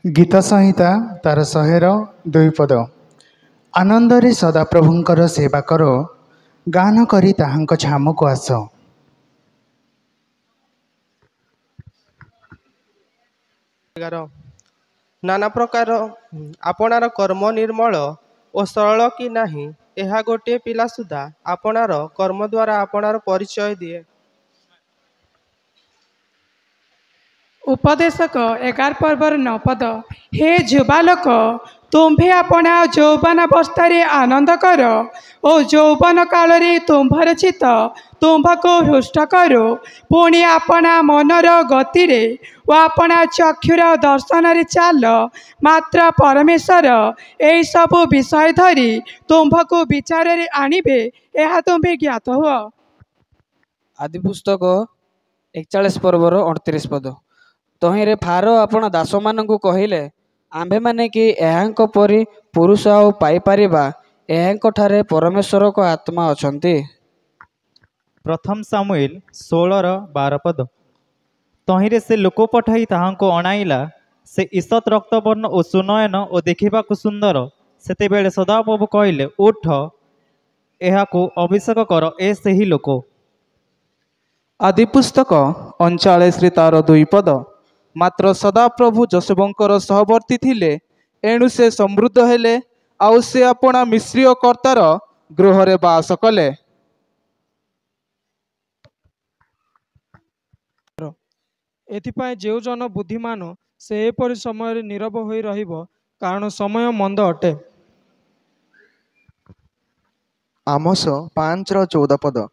गीत संहिता तार 100 पद। आनंदरे सदाप्रभुंकर सेवा कर, गान करी ताहांक छामको आस। नाना प्रकार आपणार कर्म निर्मल और सरल कि नाही, यह गोटे पिला सुधा आपणार कर्म द्वारा आपणार परिचय दिए। उपदेशक 11 पर्वर 9 पद। हे जुबालोक, तुम्भे अपना यौवनावस्थारे आनंद कर और यौवन काल तुम्भर चित तुम्भको हृष्ट करो, पुणी अपना मनर गति और अपना चक्षुर दर्शन चाल, मात्र परमेश्वर यही सब विषय धरी तुम्भको विचार आणिबे, यह तुम्हें ज्ञात हुआ। आदि पुस्तक 41 पर्वर 38 पद। तहिरे फारो आपण दास मानकु कहिले, आम्भे माने कि एहांक परी पुरुष आउ पाई परिबा, एहांक ठारे परमेश्वर को आत्मा अछंती। प्रथम सामुएल 16:12 पद। तहिरे से लोक पठाई ताहांको अणाइला, से ईसत रक्तवर्ण और सुनयन और देखिबाकु सुंदर। सेते बेले सदाप्रभु कहले, उठ एहाकु अभिषेक कर, ए सेही लोक। आदि पुस्तक 39 तार 2 पद। मात्र सदाप्रभु जोसेफंकर सहवर्ती थिले, एणु से समृद्ध हेले, आउ से अपना मिश्रीय कर्तार गृहरे बास कले। एथिपाई जेउ जन बुद्धिमान से एपरि समय नीरव होई रहिबो, कारण समय मंद अटे। आमोस 5:14 पद।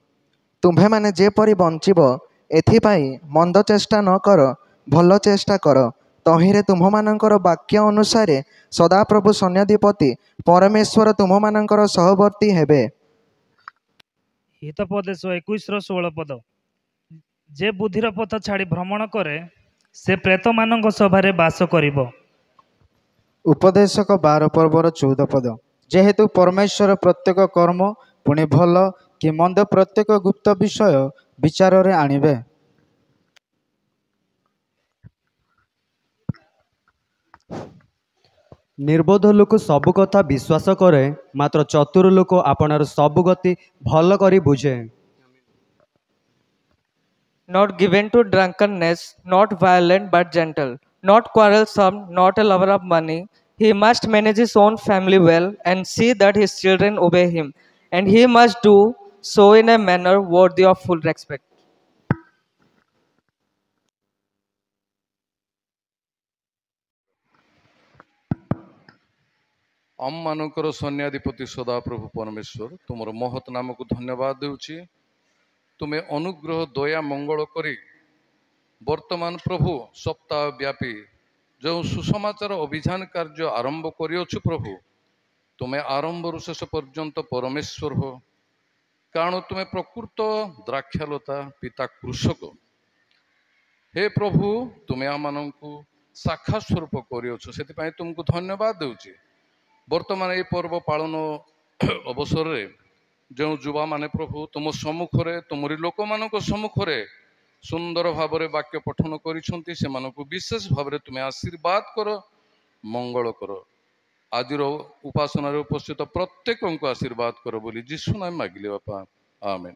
तुम्भे माने जेपरि बंचिबो, एथिपाई मंद चेष्टा न कर, भल चेष्टा कर। तहिरे तुम्भमानंकर वाक्य अनुसारे सदाप्रभु सैन्याधिपति परमेश्वर तुम्भमानंकर सहवर्ती हेबे। हितोपदेश 21:16 पद। जे बुद्धिर पथ छाड़ी भ्रमण करे, से प्रेत मानक सभारे बास करिबो। उपदेशक 12 पर्वर 14 पद। जेहेतु परमेश्वर प्रत्येक कर्म पुणी भल कि मंद प्रत्येक गुप्त विषय विचार रे आनिबे। निर्बोध लोक सबु कथा विश्वास करे, मात्र चतुर लोक आपणार सबु गति भल करी बुझे। Not given to drunkenness, not violent but gentle, not quarrelsome, not a lover of money. He must manage his own family well and see that his children obey him, and he must do so in a manner worthy of full respect. आम मानकर सैन्याधिपति सदाप्रभु परमेश्वर तुमर महत नाम को धन्यवाद देउछि। तुम्हें अनुग्रह दया मंगल करी वर्तमान प्रभु सप्ताह व्यापी जो सुसमाचार अभियान कार्य आरंभ करियछु प्रभु, तुम्हें आरंभ शेष पर्यंत परमेश्वर हो, कारण तुम्हें प्रकृत द्राक्षालता पिता कृषक। हे प्रभु, तुम्हें आमानंकु शाखा स्वरूप करियछु, सेति तुमको धन्यवाद देउछि। वर्तमान ये पर्व पालन अवसर रे जो युवा माने प्रभु तुम सम्मुखरे तुमरी लोक मान सम्मुखरे सुंदर भाव वाक्य पठन करिसंती, से मानको विशेष भाव तुम्हें आशीर्वाद कर, मंगल कर। आज उपासना उपस्थित प्रत्येक को आशीर्वाद कर बोली यीशु नाम मागिले बापा, आमेन।